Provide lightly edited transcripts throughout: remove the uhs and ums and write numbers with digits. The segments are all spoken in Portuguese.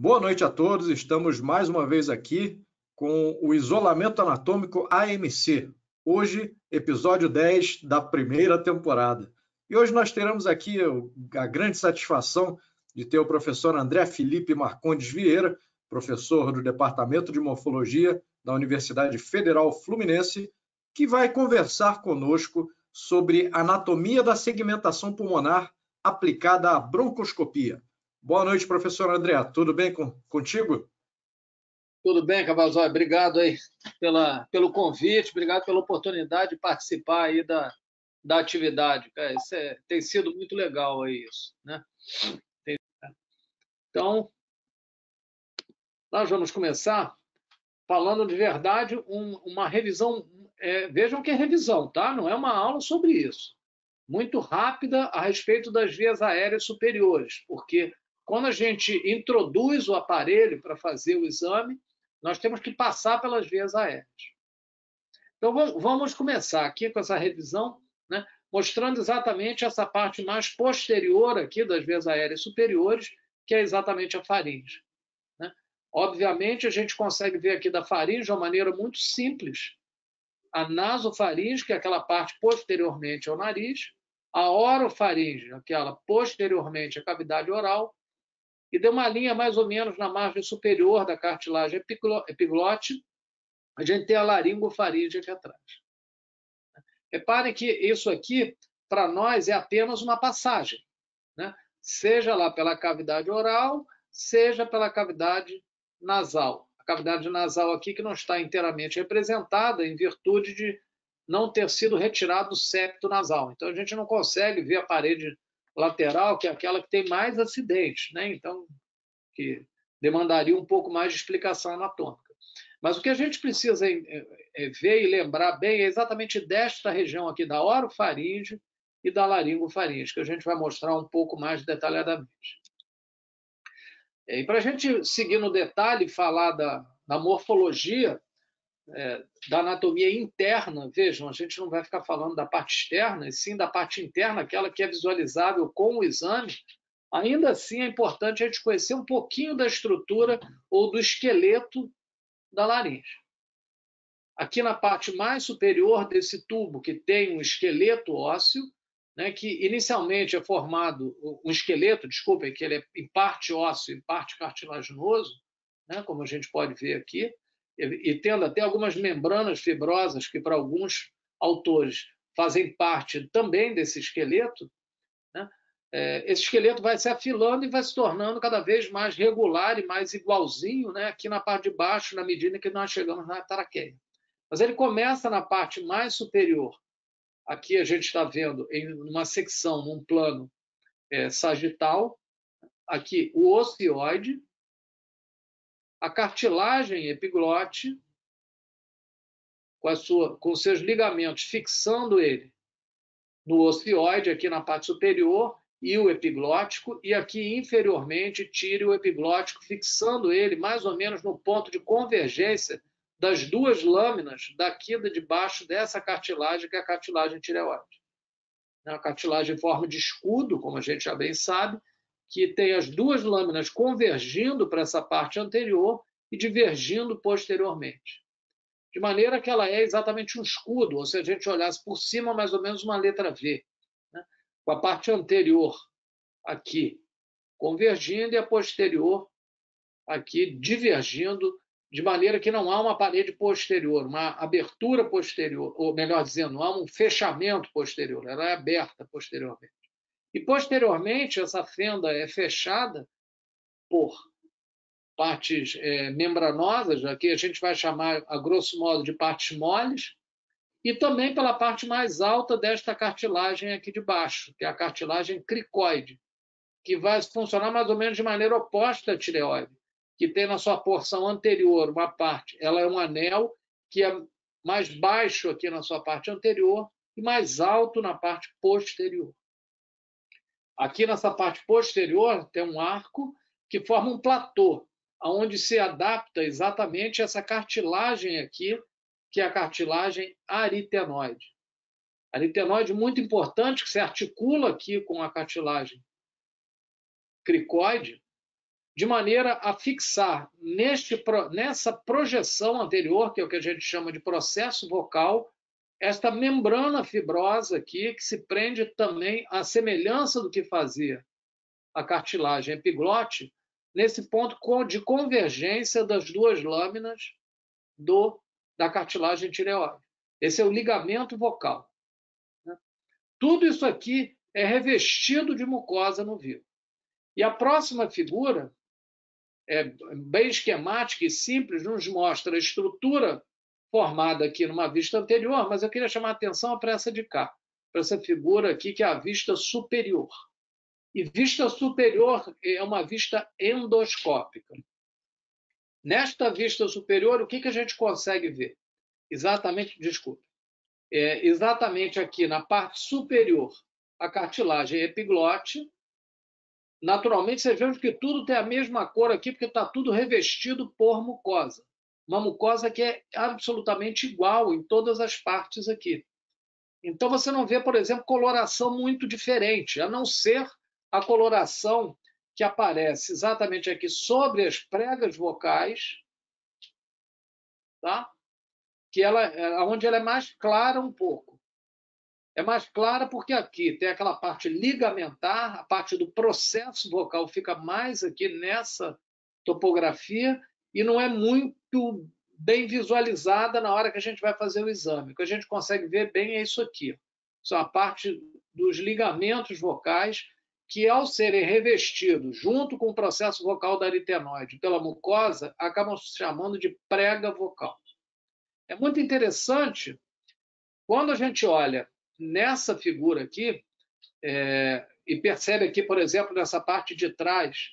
Boa noite a todos. Estamos mais uma vez aqui com o Isolamento Anatômico AMC. Hoje, episódio 10 da primeira temporada. E hoje nós teremos aqui a grande satisfação de ter o professor André Felipe Marcondes Vieira, professor do Departamento de Morfologia da Universidade Federal Fluminense, que vai conversar conosco sobre anatomia da segmentação pulmonar aplicada à broncoscopia. Boa noite, professor André. Tudo bem contigo? Tudo bem, Cavalzói. Obrigado aí pelo convite, obrigado pela oportunidade de participar aí da atividade. Isso tem sido muito legal aí isso, né? Então, nós vamos começar falando de verdade uma revisão. Vejam que é revisão, tá? Não é uma aula sobre isso. Muito rápida a respeito das vias aéreas superiores, porque quando a gente introduz o aparelho para fazer o exame, nós temos que passar pelas vias aéreas. Então, vamos começar aqui com essa revisão, né, mostrando exatamente essa parte mais posterior aqui das vias aéreas superiores, que é exatamente a faringe. Né? Obviamente, a gente consegue ver aqui da faringe de uma maneira muito simples. A nasofaringe, que é aquela parte posteriormente ao nariz, a orofaringe, aquela posteriormente à cavidade oral, e deu uma linha mais ou menos na margem superior da cartilagem epiglote, a gente tem a laringofaringe aqui atrás. Reparem que isso aqui, para nós, é apenas uma passagem, né? Seja lá pela cavidade oral, seja pela cavidade nasal. A cavidade nasal aqui que não está inteiramente representada em virtude de não ter sido retirado do septo nasal. Então, a gente não consegue ver a parede lateral, que é aquela que tem mais acidentes, né? Então, que demandaria um pouco mais de explicação anatômica. Mas o que a gente precisa ver e lembrar bem é exatamente desta região aqui, da orofaringe e da laringofaringe, que a gente vai mostrar um pouco mais detalhadamente. E para a gente seguir no detalhe e falar da morfologia, da anatomia interna, vejam, a gente não vai ficar falando da parte externa, e sim da parte interna, aquela que é visualizável com o exame. Ainda assim, é importante a gente conhecer um pouquinho da estrutura ou do esqueleto da laringe. Aqui na parte mais superior desse tubo, que tem um esqueleto ósseo, né, que inicialmente é formado, um esqueleto, desculpem, que ele é em parte ósseo, em parte cartilaginoso, né, como a gente pode ver aqui, e tendo até algumas membranas fibrosas que para alguns autores fazem parte também desse esqueleto, né? Esse esqueleto vai se afilando e vai se tornando cada vez mais regular e mais igualzinho, né, aqui na parte de baixo, na medida que nós chegamos na traqueia. Mas ele começa na parte mais superior. Aqui a gente está vendo em uma secção, num plano sagital, aqui o ocioide, a cartilagem epiglote, com seus ligamentos fixando ele no ocioide, aqui na parte superior, e o epiglótico, e aqui inferiormente tire o epiglótico, fixando ele mais ou menos no ponto de convergência das duas lâminas daqui de baixo dessa cartilagem, que é a cartilagem tireoide. É uma cartilagem em forma de escudo, como a gente já bem sabe, que tem as duas lâminas convergindo para essa parte anterior e divergindo posteriormente. De maneira que ela é exatamente um escudo, ou se a gente olhasse por cima, mais ou menos uma letra V, né? Com a parte anterior aqui convergindo e a posterior aqui divergindo, de maneira que não há uma parede posterior, uma abertura posterior, ou melhor dizendo, não há um fechamento posterior, ela é aberta posteriormente. E posteriormente essa fenda é fechada por partes membranosas, aqui a gente vai chamar, a grosso modo, de partes moles, e também pela parte mais alta desta cartilagem aqui de baixo, que é a cartilagem cricoide, que vai funcionar mais ou menos de maneira oposta à tireoide, que tem na sua porção anterior uma parte, ela é um anel que é mais baixo aqui na sua parte anterior e mais alto na parte posterior. Aqui nessa parte posterior tem um arco que forma um platô, onde se adapta exatamente essa cartilagem aqui, que é a cartilagem aritenoide. Aritenoide muito importante, que se articula aqui com a cartilagem cricoide, de maneira a fixar nessa projeção anterior, que é o que a gente chama de processo vocal, esta membrana fibrosa aqui, que se prende também à semelhança do que fazia a cartilagem epiglote, nesse ponto de convergência das duas lâminas da cartilagem tireoide. Esse é o ligamento vocal. Tudo isso aqui é revestido de mucosa no vivo. E a próxima figura, bem esquemática e simples, nos mostra a estrutura formada aqui numa vista anterior, mas eu queria chamar a atenção para essa de cá, para essa figura aqui, que é a vista superior. E vista superior é uma vista endoscópica. Nesta vista superior, o que a gente consegue ver? Exatamente aqui na parte superior, a cartilagem epiglote. Naturalmente, vocês vejam que tudo tem a mesma cor aqui, porque está tudo revestido por mucosa. Uma mucosa que é absolutamente igual em todas as partes aqui. Então, você não vê, por exemplo, coloração muito diferente, a não ser a coloração que aparece exatamente aqui sobre as pregas vocais, tá? Onde ela é mais clara um pouco. É mais clara porque aqui tem aquela parte ligamentar, a parte do processo vocal fica mais aqui nessa topografia e não é muito bem visualizada na hora que a gente vai fazer o exame. O que a gente consegue ver bem é isso aqui. Isso é a parte dos ligamentos vocais que, ao serem revestidos junto com o processo vocal da aritenoide pela mucosa, acabam se chamando de prega vocal. É muito interessante quando a gente olha nessa figura aqui e percebe aqui, por exemplo, nessa parte de trás,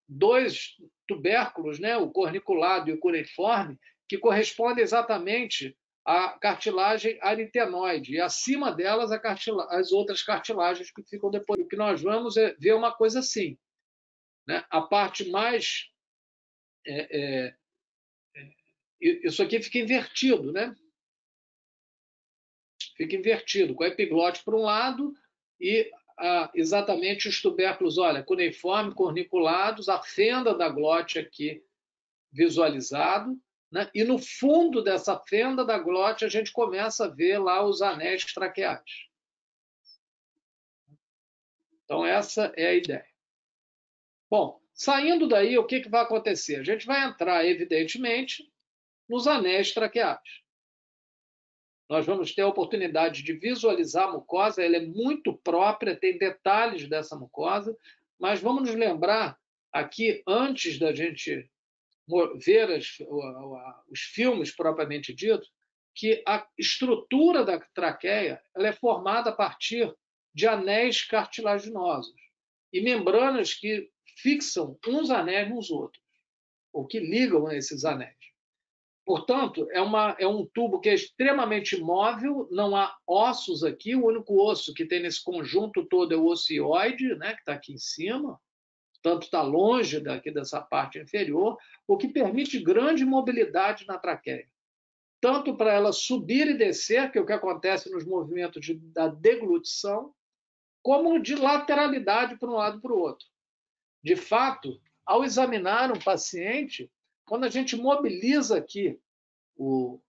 dois tubérculos, né, o corniculado e o cuneiforme, que correspondem exatamente à cartilagem aritenoide, e acima delas as outras cartilagens que ficam depois. O que nós vamos é ver uma coisa assim, né? A parte mais... isso aqui fica invertido, né? Fica invertido, com a epiglote para um lado e exatamente os tubérculos, olha, cuneiforme, corniculados, a fenda da glote aqui visualizado, né? E no fundo dessa fenda da glote a gente começa a ver lá os anéis traqueais. Então essa é a ideia. Bom, saindo daí, o que vai acontecer? A gente vai entrar, evidentemente, nos anéis traqueais. Nós vamos ter a oportunidade de visualizar a mucosa, ela é muito própria, tem detalhes dessa mucosa, mas vamos nos lembrar aqui, antes da gente ver os filmes propriamente dito, que a estrutura da traqueia ela é formada a partir de anéis cartilaginosos e membranas que fixam uns anéis nos outros, ou que ligam esses anéis. Portanto, é um tubo que é extremamente móvel, não há ossos aqui, o único osso que tem nesse conjunto todo é o ocioide, né, que está aqui em cima, portanto está longe dessa parte inferior, o que permite grande mobilidade na traqueia, tanto para ela subir e descer, que é o que acontece nos movimentos da deglutição, como de lateralidade para um lado e para o outro. De fato, ao examinar um paciente, quando a gente mobiliza aqui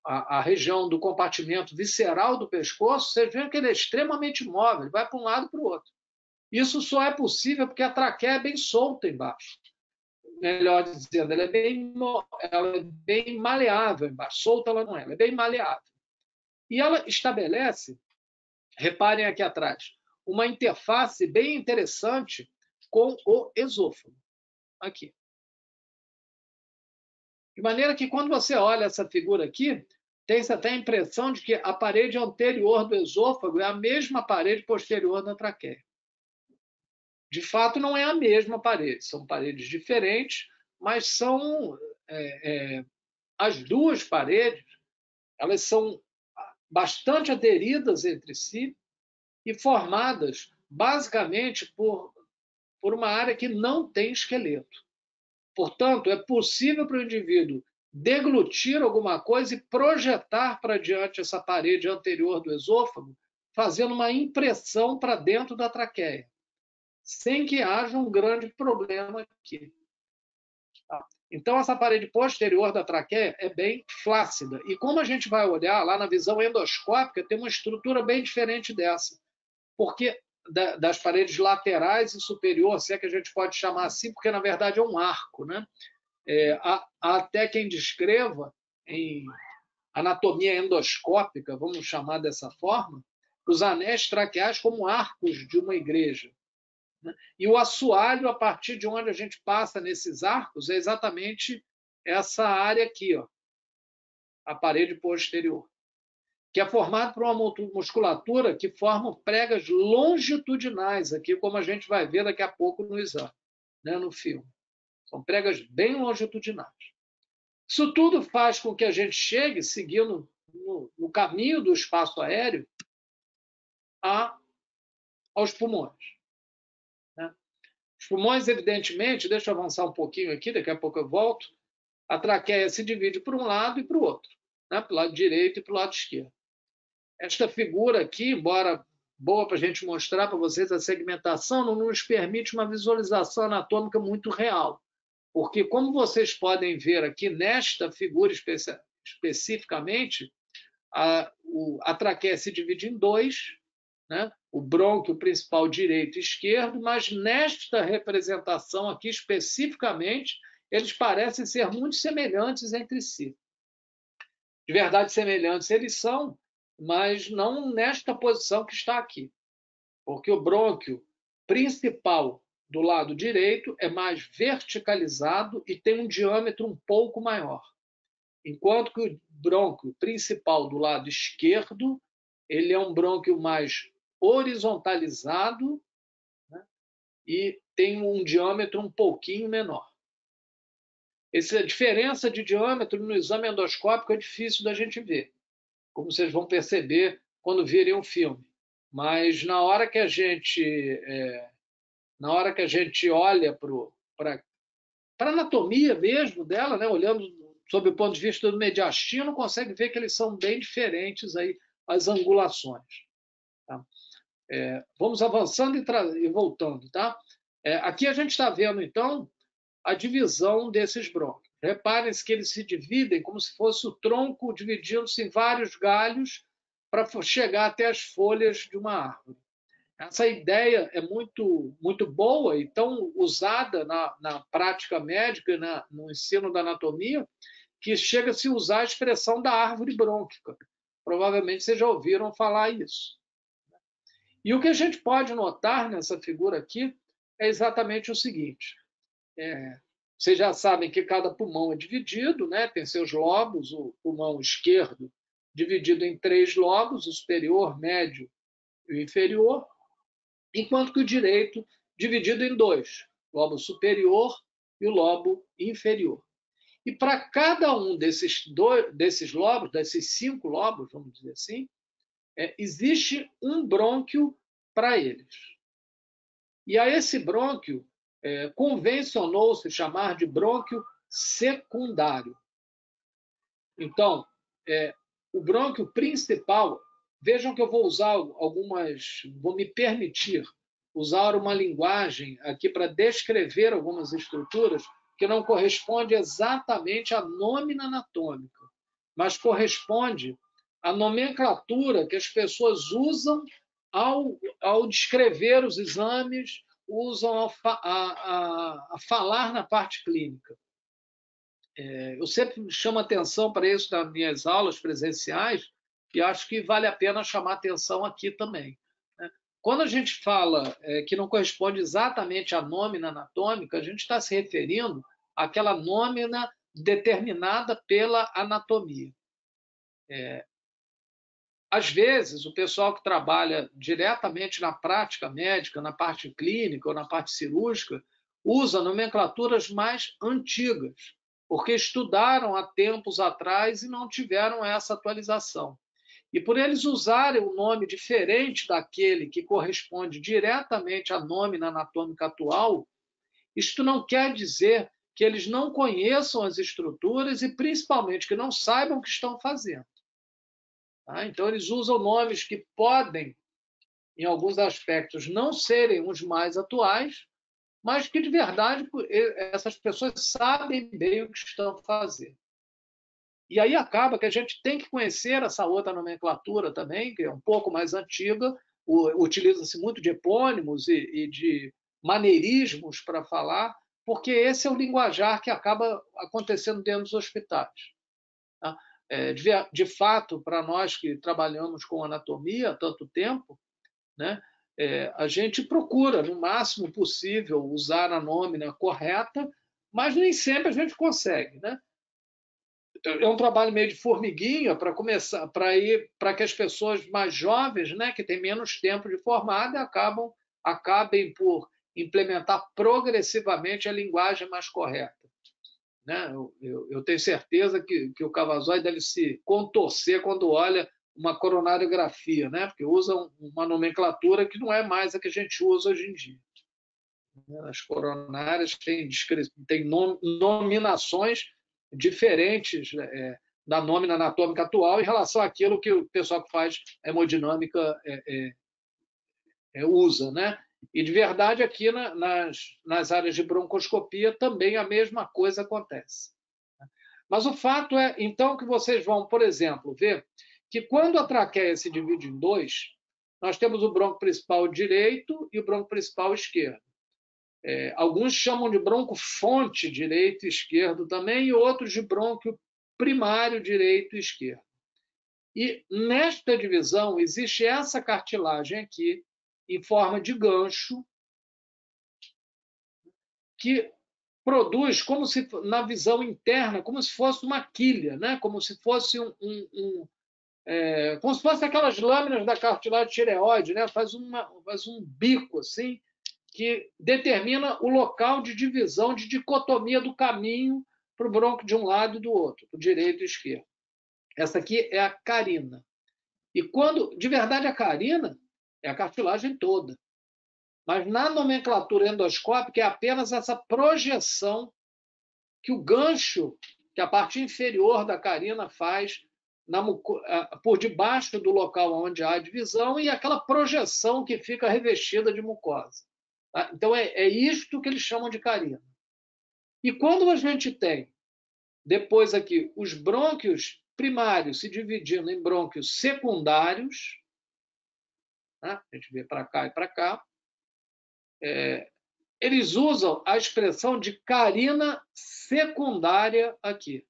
a região do compartimento visceral do pescoço, você vê que ele é extremamente móvel, ele vai para um lado e para o outro. Isso só é possível porque a traqueia é bem solta embaixo. Melhor dizendo, ela é bem maleável embaixo. Solta ela não é, ela é bem maleável. E ela estabelece, reparem aqui atrás, uma interface bem interessante com o esôfago. Aqui. De maneira que, quando você olha essa figura aqui, tem-se até a impressão de que a parede anterior do esôfago é a mesma parede posterior da traqueia. De fato, não é a mesma parede, são paredes diferentes, mas são as duas paredes, elas são bastante aderidas entre si e formadas basicamente por uma área que não tem esqueleto. Portanto, é possível para o indivíduo deglutir alguma coisa e projetar para diante essa parede anterior do esôfago, fazendo uma impressão para dentro da traqueia. sem que haja um grande problema aqui. Tá? Então, essa parede posterior da traqueia é bem flácida. E como a gente vai olhar lá na visão endoscópica, tem uma estrutura bem diferente dessa. Porque das paredes laterais e superior, se é que a gente pode chamar assim, porque na verdade é um arco, né? Há até quem descreva em anatomia endoscópica, vamos chamar dessa forma, os anéis traqueais como arcos de uma igreja. Né? E o assoalho, a partir de onde a gente passa nesses arcos, é exatamente essa área aqui, ó, a parede posterior, que é formado por uma musculatura que forma pregas longitudinais, aqui, como a gente vai ver daqui a pouco no exame, né, no filme. São pregas bem longitudinais. Isso tudo faz com que a gente chegue, seguindo no caminho do espaço aéreo, aos pulmões. Né? Os pulmões, evidentemente, deixa eu avançar um pouquinho aqui, daqui a pouco eu volto, a traqueia se divide para um lado e para o outro, né? Para o lado direito e para o lado esquerdo. Esta figura aqui, embora boa para a gente mostrar para vocês a segmentação, não nos permite uma visualização anatômica muito real. Porque, como vocês podem ver aqui nesta figura especificamente, a traqueia se divide em dois, né? O brônquio principal direito e esquerdo, mas nesta representação aqui especificamente, eles parecem ser muito semelhantes entre si. De verdade, semelhantes eles são, mas não nesta posição que está aqui. Porque o brônquio principal do lado direito é mais verticalizado e tem um diâmetro um pouco maior. Enquanto que o brônquio principal do lado esquerdo, ele é um brônquio mais horizontalizado, né, e tem um diâmetro um pouquinho menor. Essa diferença de diâmetro no exame endoscópico é difícil da gente ver, como vocês vão perceber quando virem o filme. Mas na hora que a gente olha para a anatomia mesmo dela, né, olhando sob o ponto de vista do mediastino, consegue ver que eles são bem diferentes aí, as angulações. Tá? Vamos avançando e voltando. Tá? Aqui a gente está vendo, então, a divisão desses brônquios. Reparem-se que eles se dividem como se fosse o tronco dividindo-se em vários galhos para chegar até as folhas de uma árvore. Essa ideia é muito, muito boa e tão usada na prática médica, no ensino da anatomia, que chega a se usar a expressão da árvore brônquica. Provavelmente vocês já ouviram falar isso. E o que a gente pode notar nessa figura aqui é exatamente o seguinte. Vocês já sabem que cada pulmão é dividido, né? Tem seus lobos, o pulmão esquerdo dividido em 3 lobos, o superior, médio e o inferior, enquanto que o direito dividido em 2, lobo superior e o lobo inferior. E para cada um desses lobos, desses 5 lobos, vamos dizer assim, existe um brônquio para eles. E a esse brônquio convencionou-se chamar de brônquio secundário. Então, o brônquio principal, vejam que eu vou usar vou me permitir usar uma linguagem aqui para descrever algumas estruturas que não corresponde exatamente à nómina anatômica, mas corresponde à nomenclatura que as pessoas usam ao descrever os exames, usam a falar na parte clínica. Eu sempre chamo atenção para isso nas minhas aulas presenciais e acho que vale a pena chamar atenção aqui também. Quando a gente fala que não corresponde exatamente à nómina anatômica, a gente está se referindo àquela nómina determinada pela anatomia. Às vezes, o pessoal que trabalha diretamente na prática médica, na parte clínica ou na parte cirúrgica, usa nomenclaturas mais antigas, porque estudaram há tempos atrás e não tiveram essa atualização. E por eles usarem um nome diferente daquele que corresponde diretamente à nómina anatômica atual, isto não quer dizer que eles não conheçam as estruturas e, principalmente, que não saibam o que estão fazendo. Tá? Então, eles usam nomes que podem em alguns aspectos, não serem os mais atuais, mas que, de verdade, essas pessoas sabem bem o que estão fazendo. E aí acaba que a gente tem que conhecer essa outra nomenclatura também, que é um pouco mais antiga, utiliza-se muito de epônimos e de maneirismos para falar, porque esse é o linguajar que acaba acontecendo dentro dos hospitais. Tá? De fato, para nós que trabalhamos com anatomia há tanto tempo, né, a gente procura, no máximo possível, usar a nómina correta, mas nem sempre a gente consegue, né? É um trabalho meio de formiguinha para começar, para que as pessoas mais jovens, né, que têm menos tempo de formada, acabem por implementar progressivamente a linguagem mais correta. Né? Eu tenho certeza que o Cavazzoli deve se contorcer quando olha uma coronariografia, né? Porque usa uma nomenclatura que não é mais a que a gente usa hoje em dia. As coronárias têm nominações diferentes da nómina anatômica atual em relação àquilo que o pessoal que faz hemodinâmica usa, né? E, de verdade, aqui nas áreas de broncoscopia também a mesma coisa acontece. Mas o fato é, então, que vocês vão, por exemplo, ver que quando a traqueia se divide em dois, nós temos o bronco principal direito e o bronco principal esquerdo. Alguns chamam de bronco fonte direito e esquerdo também, e outros de bronco primário direito e esquerdo. E nesta divisão existe essa cartilagem aqui, em forma de gancho, que produz como se, na visão interna, como se fosse uma quilha, né? Como se fosse como se fosse aquelas lâminas da cartilagem tireoide, né? Faz um bico assim, que determina o local de divisão, de dicotomia do caminho para o bronco de um lado e do outro, para o direito e esquerdo. Essa aqui é a carina. E quando, de verdade, a carina é a cartilagem toda. Mas na nomenclatura endoscópica é apenas essa projeção que o gancho, que a parte inferior da carina faz por debaixo do local onde há a divisão e aquela projeção que fica revestida de mucosa. Tá? Então, é isto que eles chamam de carina. E quando a gente tem, depois aqui, os brônquios primários se dividindo em brônquios secundários, tá? A gente vê para cá e para cá, eles usam a expressão de carina secundária aqui.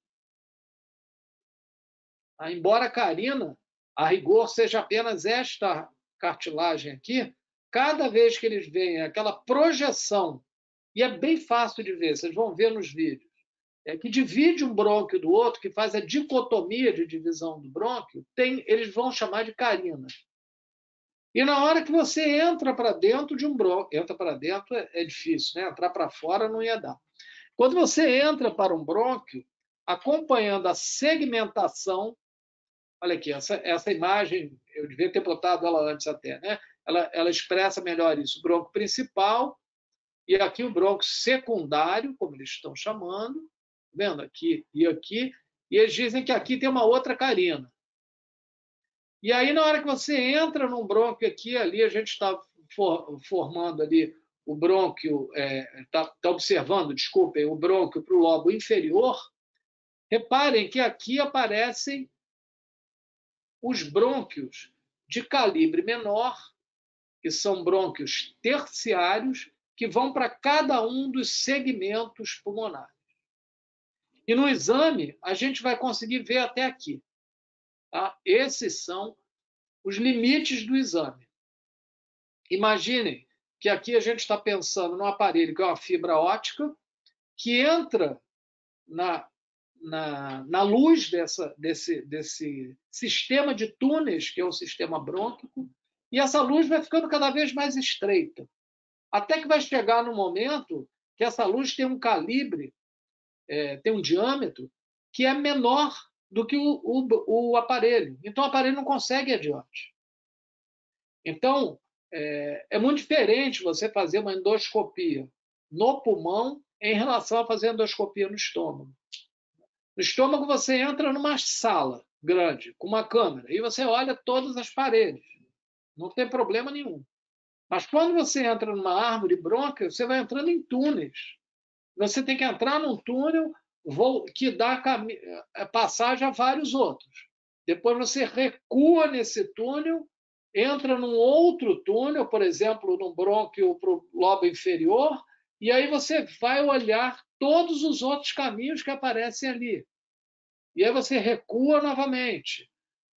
Embora a carina, a rigor, seja apenas esta cartilagem aqui, cada vez que eles veem aquela projeção, e é bem fácil de ver, vocês vão ver nos vídeos, que divide um brônquio do outro, que faz a dicotomia de divisão do brônquio, eles vão chamar de carina. E na hora que você entra para dentro de um brônquio, entra para dentro é difícil, né? Entrar para fora não ia dar. Quando você entra para um brônquio, acompanhando a segmentação, olha aqui, essa imagem, eu devia ter botado ela antes até, né? Ela expressa melhor isso, o bronco principal e aqui o bronco secundário, como eles estão chamando, vendo aqui, e eles dizem que aqui tem uma outra carina. E aí, na hora que você entra num brônquio aqui, ali a gente está formando ali o brônquio, está observando, desculpem, o brônquio para o lobo inferior, reparem que aqui aparecem os brônquios de calibre menor, que são brônquios terciários, que vão para cada um dos segmentos pulmonares. E no exame, a gente vai conseguir ver até aqui. Tá? Esses são os limites do exame. Imaginem que aqui a gente está pensando num aparelho que é uma fibra óptica, que entra na luz desse sistema de túneis, que é o sistema brônquico, e essa luz vai ficando cada vez mais estreita, até que vai chegar no momento que essa luz tem um calibre, tem um diâmetro, que é menor do que o aparelho. Então, o aparelho não consegue ir adiante. Então, é muito diferente você fazer uma endoscopia no pulmão em relação a fazer endoscopia no estômago. No estômago, você entra numa sala grande, com uma câmera, e você olha todas as paredes. não tem problema nenhum. Mas quando você entra numa árvore brônquia, você vai entrando em túneis. Você tem que entrar num túnel que dá passagem a vários outros. Depois você recua nesse túnel, entra num outro túnel, por exemplo, no brônquio para o lobo inferior, e aí você vai olhar todos os outros caminhos que aparecem ali. E aí você recua novamente.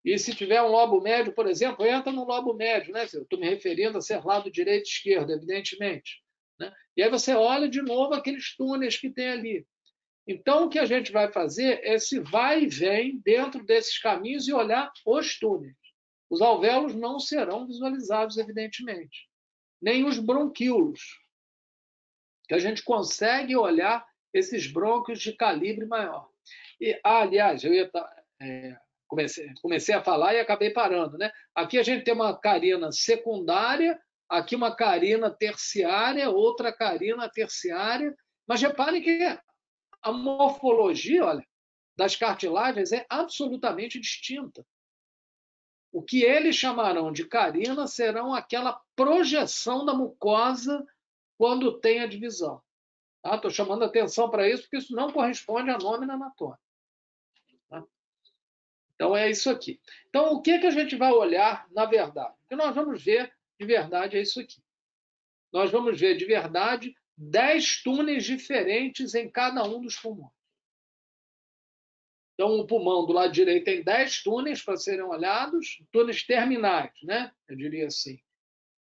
E se tiver um lobo médio, por exemplo, entra no lobo médio, né? Eu estou me referindo a ser lado direito e esquerdo, evidentemente. Né? E aí você olha de novo aqueles túneis que tem ali. Então, o que a gente vai fazer é esse vai e vem dentro desses caminhos e olhar os túneis. Os alvéolos não serão visualizados, evidentemente. Nem os bronquíolos, que a gente consegue olhar esses brônquios de calibre maior. E, aliás, eu ia comecei a falar e acabei parando, né? Aqui a gente tem uma carina secundária, aqui uma carina terciária, outra carina terciária, mas reparem que a morfologia, olha, das cartilagens é absolutamente distinta. O que eles chamarão de carina serão aquela projeção da mucosa quando tem a divisão. Estou chamando atenção para isso, porque isso não corresponde à nome anatômica. Tá? Então, é isso aqui. Então, o que a gente vai olhar na verdade? O que nós vamos ver de verdade é isso aqui. Nós vamos ver de verdade 10 túneis diferentes em cada um dos pulmões. Então, o pulmão do lado direito tem 10 túneis para serem olhados, túneis terminais, né? Eu diria assim.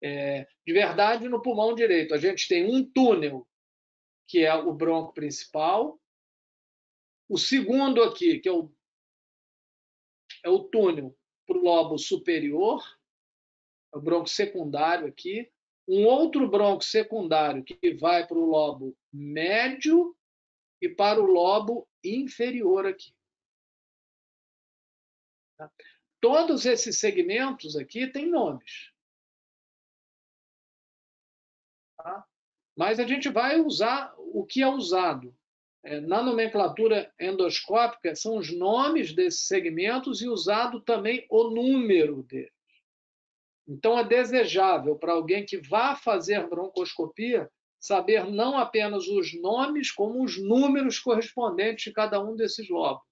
De verdade, no pulmão direito, a gente tem um túnel, que é o bronco principal. O segundo aqui, que é o túnel para o lobo superior, é o bronco secundário aqui. Um outro bronco secundário que vai para o lobo médio e para o lobo inferior aqui. Tá? Todos esses segmentos aqui têm nomes. Tá? Mas a gente vai usar o que é usado. Na nomenclatura endoscópica, são os nomes desses segmentos e usado também o número deles. Então, é desejável para alguém que vá fazer broncoscopia saber não apenas os nomes, como os números correspondentes de cada um desses lobos.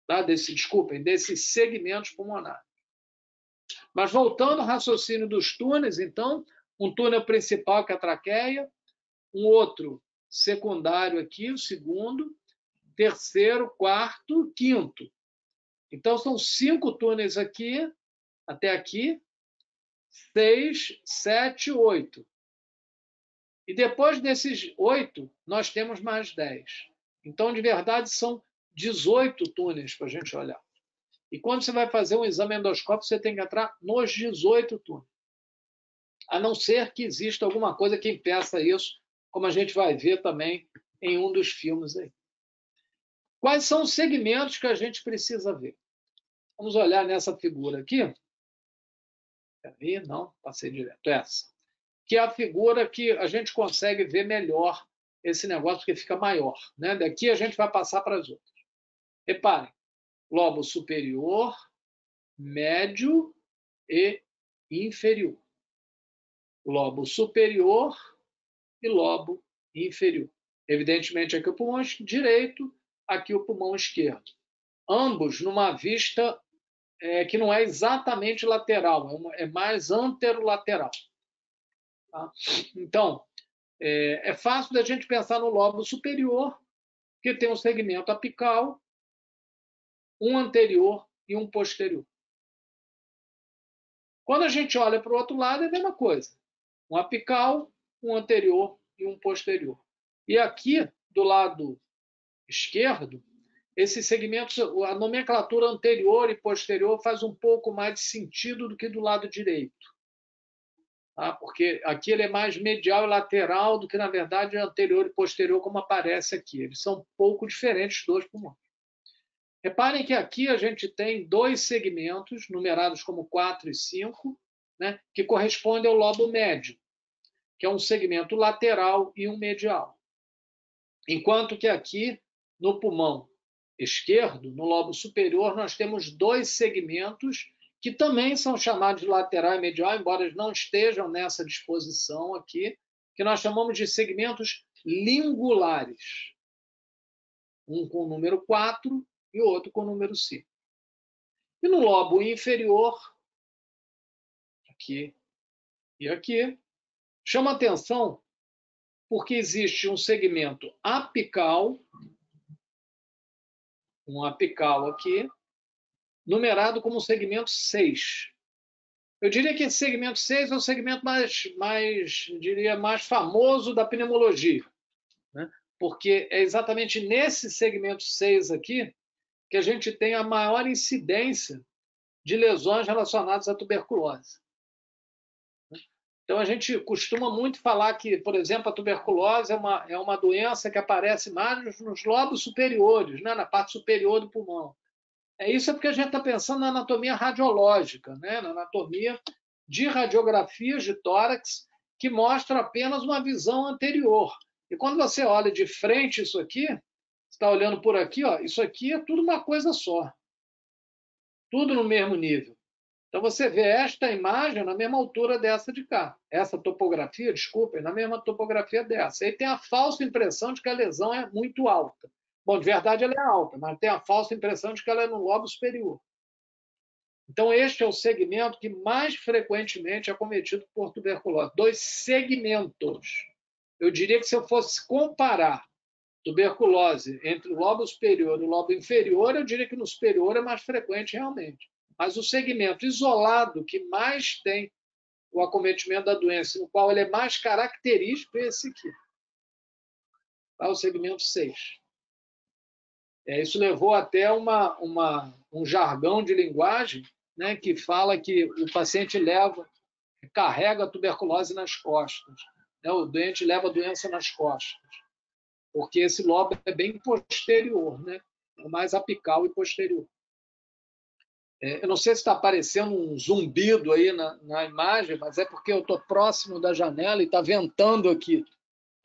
Tá? Desses segmentos pulmonares. Mas voltando ao raciocínio dos túneis, então, um túnel principal que é a traqueia, um outro secundário aqui, o segundo, terceiro, quarto, quinto. Então, são 5 túneis aqui, até aqui, 6, 7, 8. E depois desses 8, nós temos mais 10. Então, de verdade, são 18 túneis para a gente olhar. E quando você vai fazer um exame endoscópico, você tem que entrar nos 18 túneis. A não ser que exista alguma coisa que impeça isso, como a gente vai ver também em um dos filmes aí. Quais são os segmentos que a gente precisa ver? Vamos olhar nessa figura aqui. Peraí, não, passei direto. Essa. Que é a figura que a gente consegue ver melhor esse negócio, porque fica maior. Né? Daqui a gente vai passar para as outras. Reparem, lobo superior, médio e inferior. Lobo superior e lobo inferior. Evidentemente, aqui o pulmão direito, aqui o pulmão esquerdo. Ambos numa vista que não é exatamente lateral, é mais anterolateral. Tá? Então, é fácil da gente pensar no lobo superior, que tem um segmento apical, um anterior e um posterior. Quando a gente olha para o outro lado, é a mesma coisa. Um apical, um anterior e um posterior. E aqui, do lado esquerdo, esses segmentos, a nomenclatura anterior e posterior faz um pouco mais de sentido do que do lado direito. Tá? Porque aqui ele é mais medial e lateral do que, na verdade, anterior e posterior, como aparece aqui. Eles são um pouco diferentes, os dois pulmões. Reparem que aqui a gente tem 2 segmentos, numerados como 4 e 5, né, que correspondem ao lobo médio, que é um segmento lateral e um medial. Enquanto que aqui, no pulmão esquerdo, no lobo superior, nós temos 2 segmentos que também são chamados de lateral e medial, embora eles não estejam nessa disposição aqui, que nós chamamos de segmentos lingulares. Um com o número 4 e o outro com o número 5. E no lobo inferior, aqui e aqui, chama atenção porque existe um segmento apical, um apical aqui, numerado como segmento 6. Eu diria que esse segmento 6 é o segmento mais famoso da pneumologia, né? Porque é exatamente nesse segmento 6 aqui que a gente tem a maior incidência de lesões relacionadas à tuberculose. Então, a gente costuma muito falar que, por exemplo, a tuberculose é uma doença que aparece mais nos lobos superiores, né? Na parte superior do pulmão. Isso é porque a gente está pensando na anatomia radiológica, né? Na anatomia de radiografias de tórax, que mostra apenas uma visão anterior. E quando você olha de frente isso aqui, você está olhando por aqui, ó, isso aqui é tudo uma coisa só. Tudo no mesmo nível. Então, você vê esta imagem na mesma altura dessa de cá. Essa topografia, desculpem, na mesma topografia dessa. Aí tem a falsa impressão de que a lesão é muito alta. Bom, de verdade ela é alta, mas tem a falsa impressão de que ela é no lobo superior. Então, este é o segmento que mais frequentemente é cometido por tuberculose. 2 segmentos. Eu diria que se eu fosse comparar tuberculose entre o lobo superior e o lobo inferior, eu diria que no superior é mais frequente realmente. Mas o segmento isolado que mais tem o acometimento da doença, no qual ele é mais característico, é esse aqui. Tá? O segmento 6. Isso levou até um jargão de linguagem, né, que fala que o paciente carrega a tuberculose nas costas. Né? O doente leva a doença nas costas. Porque esse lobo é bem posterior, né? É mais apical e posterior. Eu não sei se está aparecendo um zumbido aí na imagem, mas é porque eu estou próximo da janela e está ventando aqui.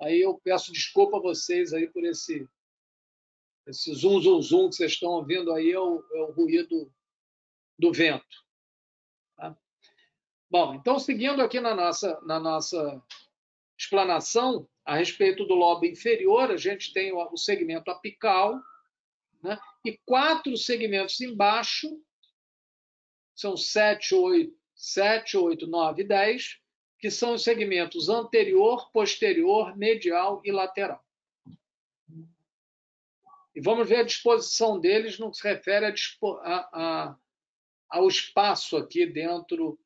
Aí eu peço desculpa a vocês aí por esse zum, zum, zum que vocês estão ouvindo aí, é o ruído do vento. Tá? Bom, então, seguindo aqui na nossa explanação a respeito do lobo inferior, a gente tem o segmento apical, né? E 4 segmentos embaixo, são 7, 8, 9 e 10, que são os segmentos anterior, posterior, medial e lateral. E vamos ver a disposição deles no que se refere ao espaço aqui dentro,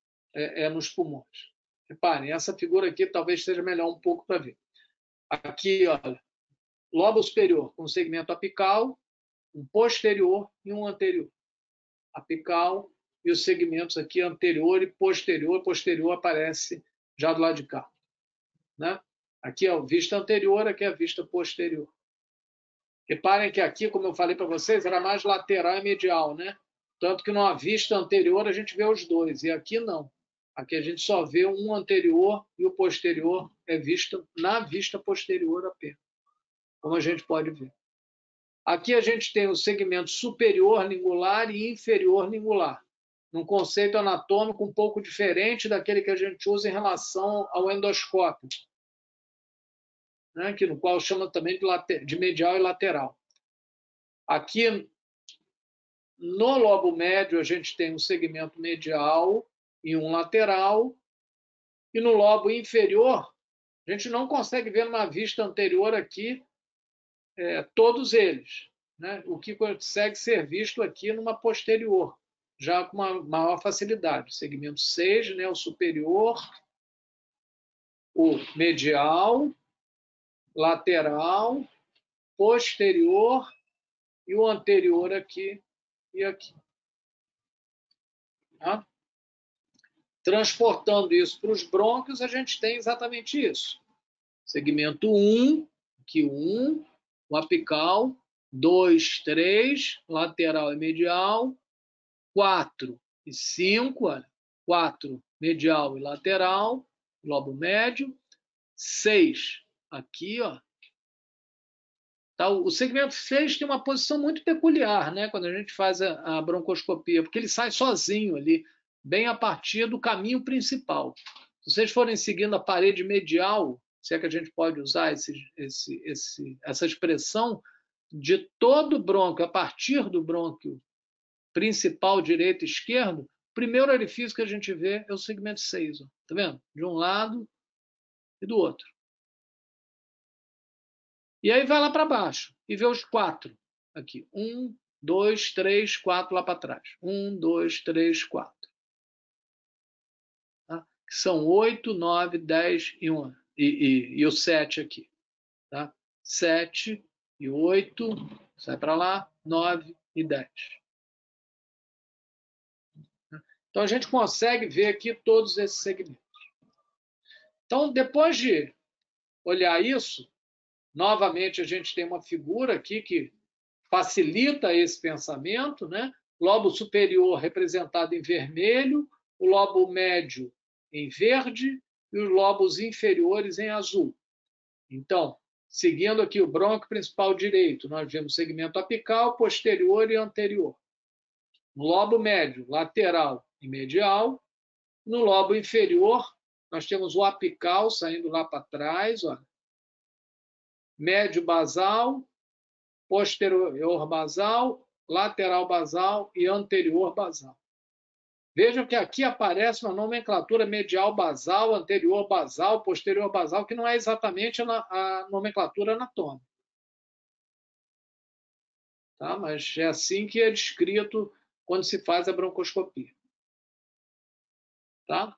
nos pulmões. Reparem, essa figura aqui talvez seja melhor um pouco para ver. Aqui, olha, lobo superior com segmento apical, um posterior e um anterior. Apical e os segmentos aqui anterior e posterior. Posterior aparece já do lado de cá. Né? Aqui é a vista anterior, aqui é a vista posterior. Reparem que aqui, como eu falei para vocês, era mais lateral e medial, né? Tanto que numa vista anterior a gente vê os dois, e aqui não. Aqui a gente só vê um anterior e o posterior é visto na vista posterior apenas, como a gente pode ver. Aqui a gente tem o segmento superior lingular e inferior lingular, num conceito anatômico um pouco diferente daquele que a gente usa em relação ao endoscópio, né, que no qual chama também de medial e lateral. Aqui, no lobo médio, a gente tem um segmento medial e um lateral, e no lobo inferior, a gente não consegue ver numa vista anterior aqui todos eles, né? O que consegue ser visto aqui numa posterior, já com uma maior facilidade. Segmento 6, né, o superior, o medial, lateral, posterior e o anterior aqui e aqui. Tá? Transportando isso para os brônquios, a gente tem exatamente isso. Segmento 1, aqui 1, o apical, 2, 3, lateral e medial, 4 e 5, olha, 4, medial e lateral, lobo médio, 6, aqui, ó. Tá, o segmento 6 tem uma posição muito peculiar, né, quando a gente faz a broncoscopia, porque ele sai sozinho ali. bem a partir do caminho principal. Se vocês forem seguindo a parede medial, se é que a gente pode usar essa expressão, de todo o brônquio, a partir do brônquio principal direito e esquerdo, o primeiro orifício que a gente vê é o segmento 6. Está vendo? De um lado e do outro. E aí vai lá para baixo e vê os 4 aqui. 1, 2, 3, 4 lá para trás. 1, 2, 3, 4. Tá? Que são 8, 9, 10 e 1. E o 7 aqui. Tá? 7 e 8, sai para lá, 9 e 10. Então a gente consegue ver aqui todos esses segmentos. Então, depois de olhar isso, novamente a gente tem uma figura aqui que facilita esse pensamento, né? Lobo superior representado em vermelho, o lobo médio em verde e os lobos inferiores em azul. Então, seguindo aqui o brônquio principal direito, nós vemos segmento apical, posterior e anterior. No lobo médio, lateral e medial. No lobo inferior, nós temos o apical saindo lá para trás, ó. Médio basal, posterior basal, lateral basal e anterior basal. Vejam que aqui aparece uma nomenclatura medial basal, anterior basal, posterior basal, que não é exatamente a nomenclatura anatômica. Tá? Mas é assim que é descrito quando se faz a broncoscopia. Tá?